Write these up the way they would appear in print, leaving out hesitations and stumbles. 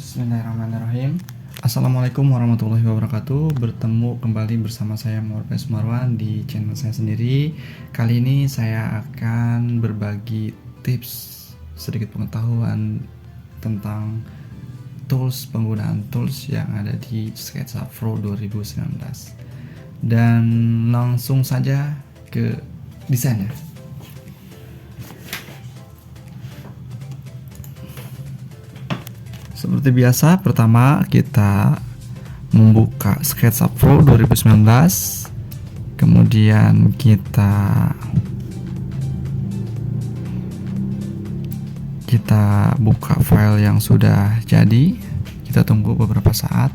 Bismillahirrahmanirrahim. Assalamualaikum warahmatullahi wabarakatuh. Bertemu kembali bersama saya Morpes Marwan di channel saya sendiri. Kali ini saya akan berbagi tips, sedikit pengetahuan tentang penggunaan tools yang ada di Sketsa Pro 2019. Dan langsung saja ke desainnya. Seperti biasa, pertama kita membuka Sketsa Pro 2019. Kemudian kita buka file yang sudah jadi. Kita tunggu beberapa saat.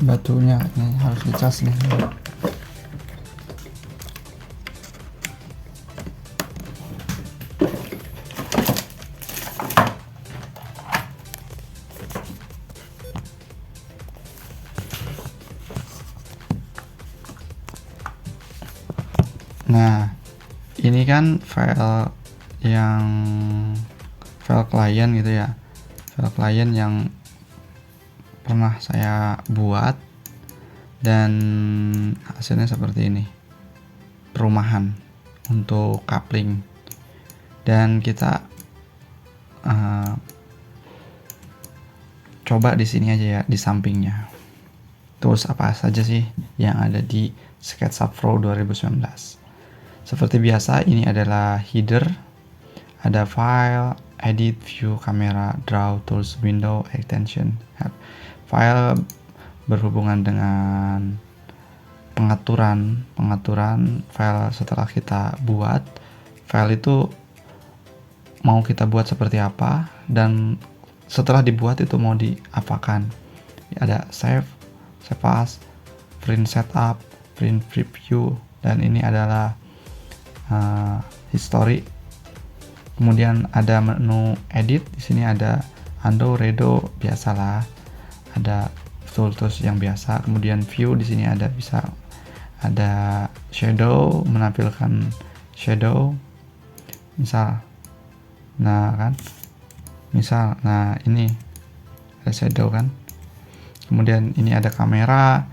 Batunya ini harus dicas nih. Nah, ini kan file klien gitu ya. File klien yang pernah saya buat dan hasilnya seperti ini. Perumahan untuk coupling. Dan kita coba di sini aja ya, di sampingnya. Tools apa saja sih yang ada di Sketsa Pro 2019? Seperti biasa, ini adalah header, ada file, edit, view, kamera, draw, tools, window, extension. File berhubungan dengan pengaturan file setelah kita buat. File itu mau kita buat seperti apa, dan setelah dibuat itu mau diapakan. Ada save as, print setup, print preview, dan ini adalah history. Kemudian ada menu edit, di sini ada undo, redo, biasalah. Ada tools yang biasa. Kemudian view, di sini ada shadow, menampilkan shadow. Misal, nah ini ada shadow kan. Kemudian ini ada kamera,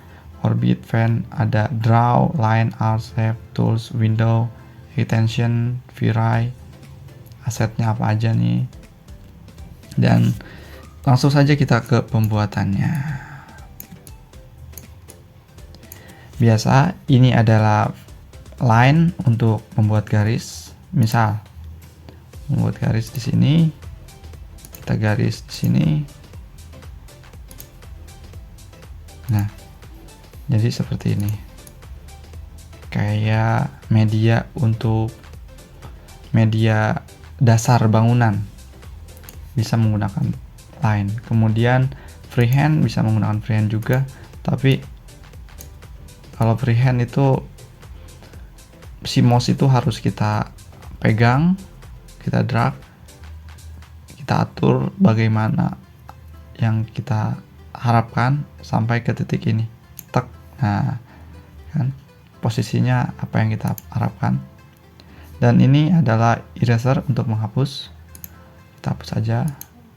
orbit, fan, ada draw, line, art, shape, tools, window, extension, VRI, asetnya apa aja nih. Dan langsung saja kita ke pembuatannya. Biasa, ini adalah line untuk membuat garis. Misal, membuat garis di sini, kita garis di sini. Nah, jadi seperti ini. Kayak media dasar bangunan, bisa menggunakan line. Kemudian freehand, bisa menggunakan freehand juga, tapi kalau freehand itu si mouse itu harus kita pegang, kita drag, kita atur bagaimana yang kita harapkan sampai ke titik ini. Tek. Nah, kan posisinya apa yang kita harapkan. Dan ini adalah eraser untuk menghapus. Kita hapus saja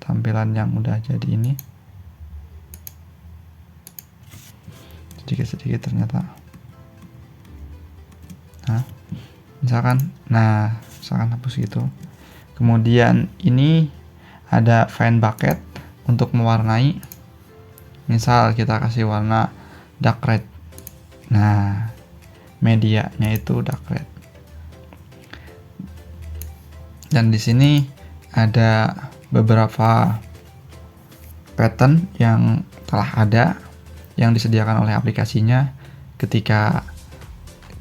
tampilan yang udah jadi ini. Sedikit-sedikit ternyata. Misalkan hapus gitu. Kemudian ini ada fine bucket untuk mewarnai. Misal kita kasih warna dark red. Nah, medianya itu dark red. Dan di sini ada beberapa pattern yang telah ada, yang disediakan oleh aplikasinya. Ketika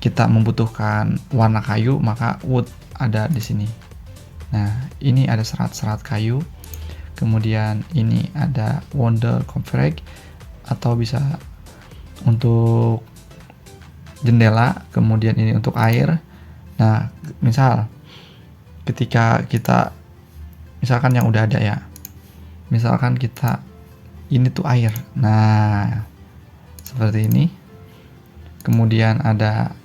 kita membutuhkan warna kayu, maka wood ada di sini. Nah, ini ada serat-serat kayu. Kemudian ini ada wonder config, atau bisa untuk jendela. Kemudian ini untuk air. Nah, misal ketika kita, misalkan yang udah ada ya, misalkan kita ini tuh air. Nah, seperti ini. Kemudian ada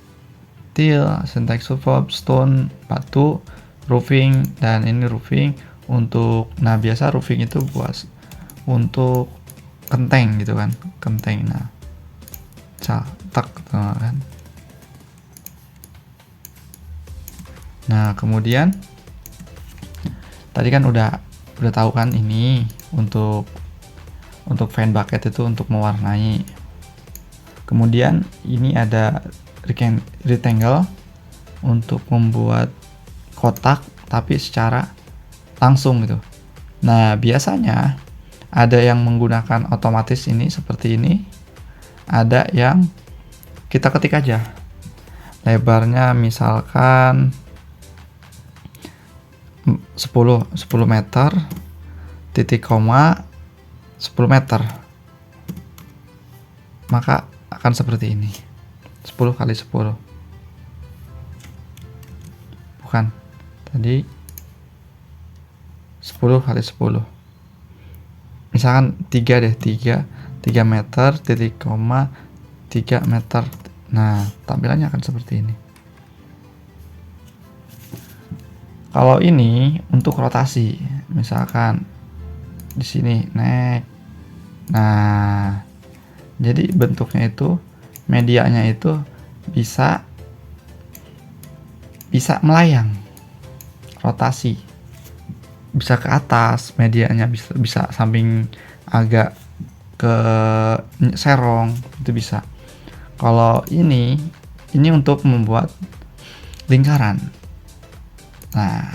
steel, syntax support, stone, batu, roofing, dan ini roofing untuk, nah biasa roofing itu buat untuk kenteng gitu kan, kenteng. Nah, tak kan. Nah, kemudian tadi kan udah tahu kan, ini untuk fan bucket itu untuk mewarnai. Kemudian ini ada rectangle untuk membuat kotak tapi secara langsung gitu. Nah, biasanya ada yang menggunakan otomatis ini seperti ini. Ada yang kita ketik aja. Lebarnya misalkan 10 meter, titik koma 10 meter. Maka akan seperti ini. 10 kali 10. Bukan. Tadi 10 kali 10. Misalkan 3 deh, 3 meter, titik koma 3 meter. Nah, tampilannya akan seperti ini. Kalau ini untuk rotasi, misalkan di sini naik. Nah, jadi bentuknya itu, medianya itu bisa melayang, rotasi, bisa ke atas, medianya bisa samping agak ke serong, itu bisa. Kalau ini untuk membuat lingkaran. Nah,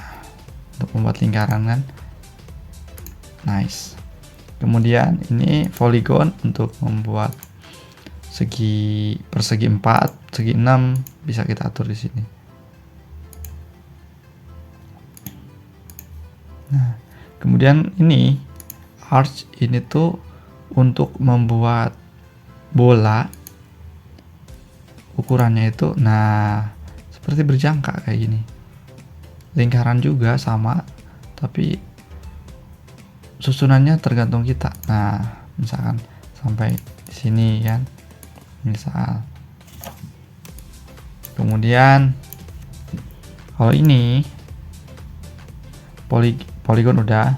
untuk membuat lingkaran kan, nice. Kemudian ini polygon untuk membuat persegi 4, segi 6, bisa kita atur di sini. Nah, kemudian ini arch, ini tuh untuk membuat bola, ukurannya itu, nah seperti berjangka kayak gini. Lingkaran juga sama, tapi susunannya tergantung kita. Nah, misalkan sampai di sini kan, misal. Kemudian kalau ini polygon udah,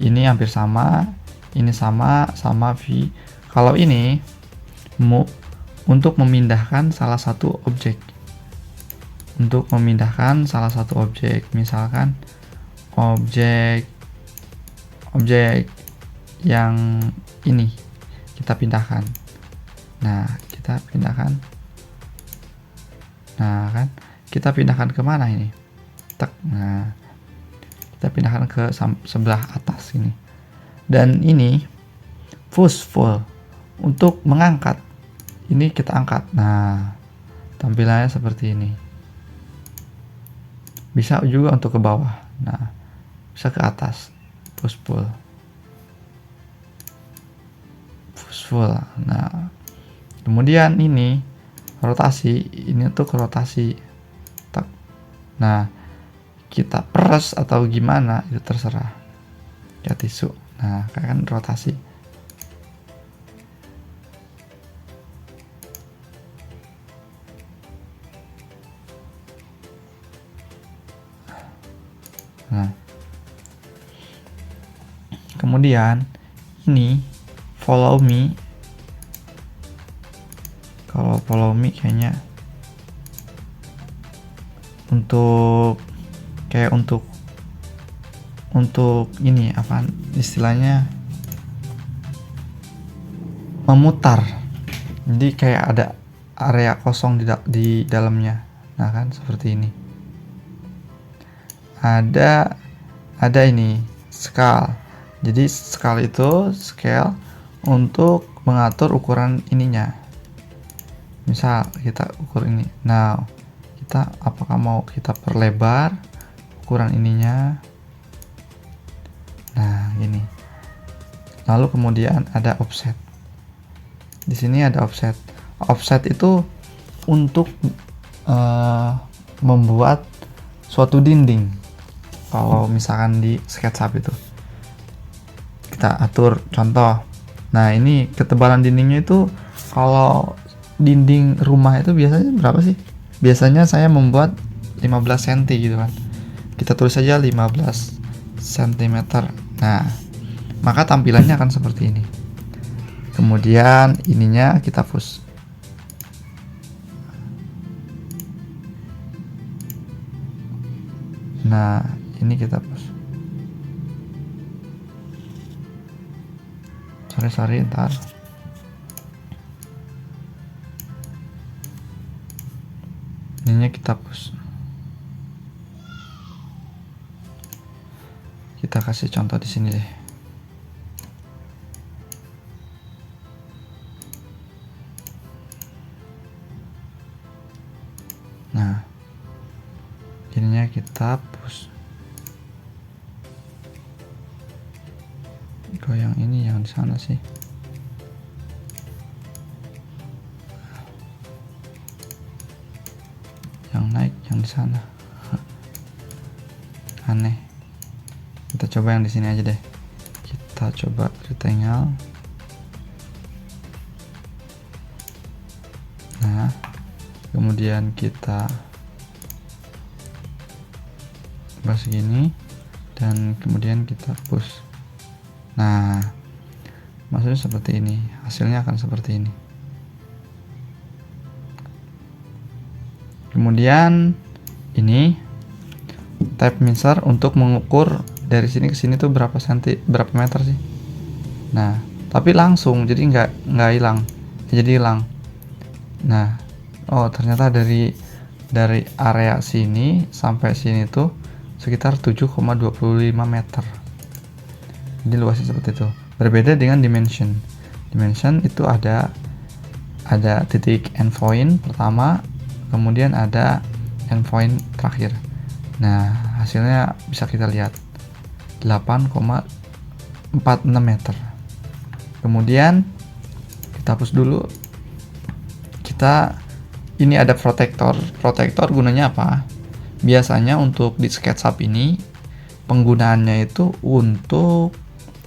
ini hampir sama, ini sama V. Kalau ini move untuk memindahkan salah satu objek. Untuk memindahkan salah satu objek, misalkan objek yang ini kita pindahkan. Nah, kita pindahkan. Nah, kan kita pindahkan kemana ini? Nah, kita pindahkan ke sebelah atas ini. Dan ini pushful untuk mengangkat. Ini kita angkat. Nah, tampilannya seperti ini. Bisa juga untuk ke bawah. Nah, bisa ke atas. Pushful. Nah, kemudian ini rotasi. Ini untuk rotasi. Nah, kita press atau gimana itu terserah. Ya, tisu. Nah, kan rotasi. Nah, kemudian ini follow me. Kalau follow me kayaknya untuk ini apa istilahnya, memutar. Jadi kayak ada area kosong di dalamnya. Nah, kan seperti ini. Ada ini scale. Jadi scale untuk mengatur ukuran ininya. Misal kita ukur ini. Nah, kita apakah mau kita perlebar ukuran ininya. Nah, gini. Lalu kemudian ada offset. Di sini ada offset. Offset itu untuk membuat suatu dinding. Kalau misalkan di SketchUp itu kita atur contoh. Nah, ini ketebalan dindingnya itu kalau dinding rumah itu biasanya berapa sih? Biasanya saya membuat 15 cm gitu kan. Kita tulis saja 15 cm. Nah, maka tampilannya akan seperti ini. Kemudian ininya kita push. Nah, ini kita push. Sorry, ntar. Ininya kita push. Kita kasih contoh di sini deh. Nah, ininya kita push. Goyang ini yang di sana sih. Yang naik yang di sana. Aneh. Kita coba yang di sini aja deh. Kita coba rectangle. Nah, kemudian kita ubah segini dan kemudian kita push. Nah, maksudnya seperti ini. Hasilnya akan seperti ini. Kemudian ini tape measure untuk mengukur dari sini ke sini tuh berapa meter sih. Nah, tapi langsung jadi nggak hilang. Jadi hilang. Nah, oh ternyata dari area sini sampai sini tuh sekitar 7,25 meter. Jadi luasnya seperti itu. Berbeda dengan dimension. Dimension itu ada titik endpoint pertama, kemudian ada endpoint terakhir. Nah, hasilnya bisa kita lihat 8,46 meter. Kemudian kita hapus dulu. Ini ada protektor. Protektor gunanya apa? Biasanya untuk di SketchUp ini penggunaannya itu untuk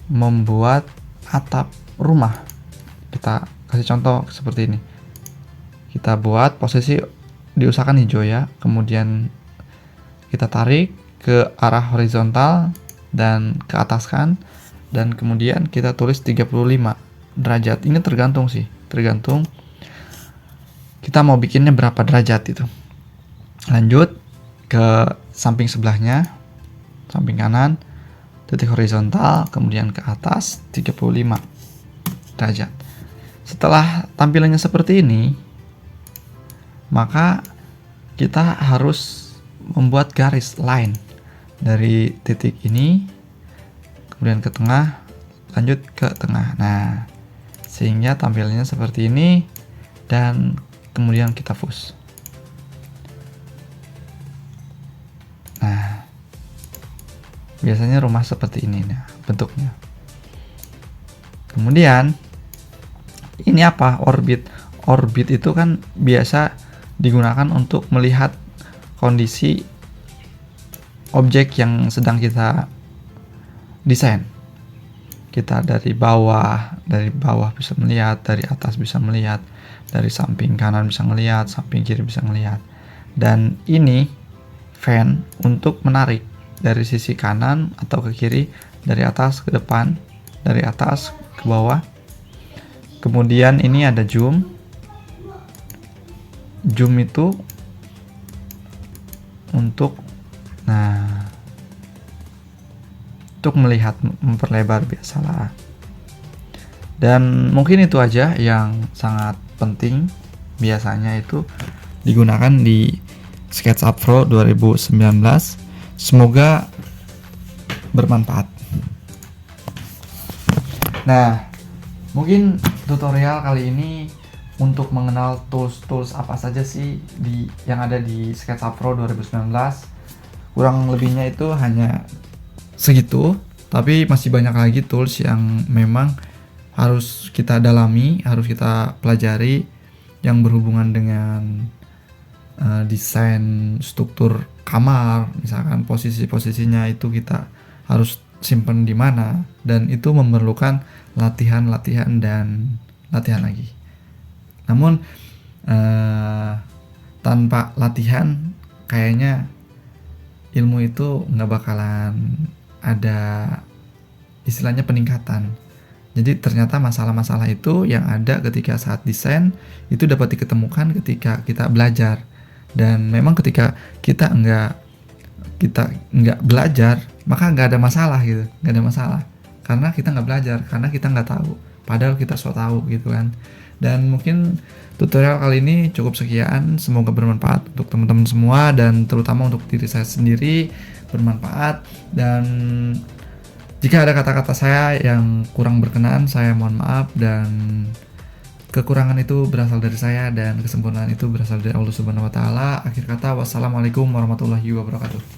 membuat atap rumah. Kita kasih contoh seperti ini. Kita buat posisi diusahakan hijau ya, kemudian kita tarik ke arah horizontal dan ke atas kan, dan kemudian kita tulis 35 derajat. Ini tergantung kita mau bikinnya berapa derajat itu. Lanjut ke samping sebelahnya, samping kanan, titik horizontal, kemudian ke atas 35 derajat. Setelah tampilannya seperti ini, maka kita harus membuat garis line dari titik ini kemudian ke tengah, lanjut ke tengah. Nah, sehingga tampilannya seperti ini dan kemudian kita push. Nah, biasanya rumah seperti ini nah, bentuknya. Kemudian ini apa? Orbit. Orbit itu kan biasa digunakan untuk melihat kondisi objek yang sedang kita desain. Kita dari bawah bisa melihat, dari atas bisa melihat, dari samping kanan bisa melihat, samping kiri bisa melihat. Dan ini fan untuk menarik dari sisi kanan atau ke kiri, dari atas ke depan, dari atas ke bawah. Kemudian ini ada zoom. Zoom itu untuk melihat, memperlebar biasalah. Dan mungkin itu aja yang sangat penting biasanya itu digunakan di SketchUp Pro 2019. Semoga bermanfaat. Nah, mungkin tutorial kali ini untuk mengenal tools apa saja sih yang ada di SketchUp Pro 2019. Kurang lebihnya itu hanya segitu, tapi masih banyak lagi tools yang memang harus kita dalami, harus kita pelajari, yang berhubungan dengan desain struktur kamar, misalkan posisi-posisinya itu kita harus simpan di mana, dan itu memerlukan latihan dan latihan lagi. Namun tanpa latihan kayaknya ilmu itu nggak bakalan ada istilahnya peningkatan. Jadi ternyata masalah-masalah itu yang ada ketika saat desain itu dapat diketemukan ketika kita belajar. Dan memang ketika kita nggak belajar, maka nggak ada masalah gitu, nggak ada masalah. Karena kita nggak belajar, karena kita nggak tahu. Padahal kita so tahu gitu kan. Dan mungkin tutorial kali ini cukup sekian. Semoga bermanfaat untuk teman-teman semua dan terutama untuk diri saya sendiri bermanfaat. Dan jika ada kata-kata saya yang kurang berkenan, saya mohon maaf, dan kekurangan itu berasal dari saya dan kesempurnaan itu berasal dari Allah Subhanahu wa taala. Akhir kata, wassalamualaikum warahmatullahi wabarakatuh.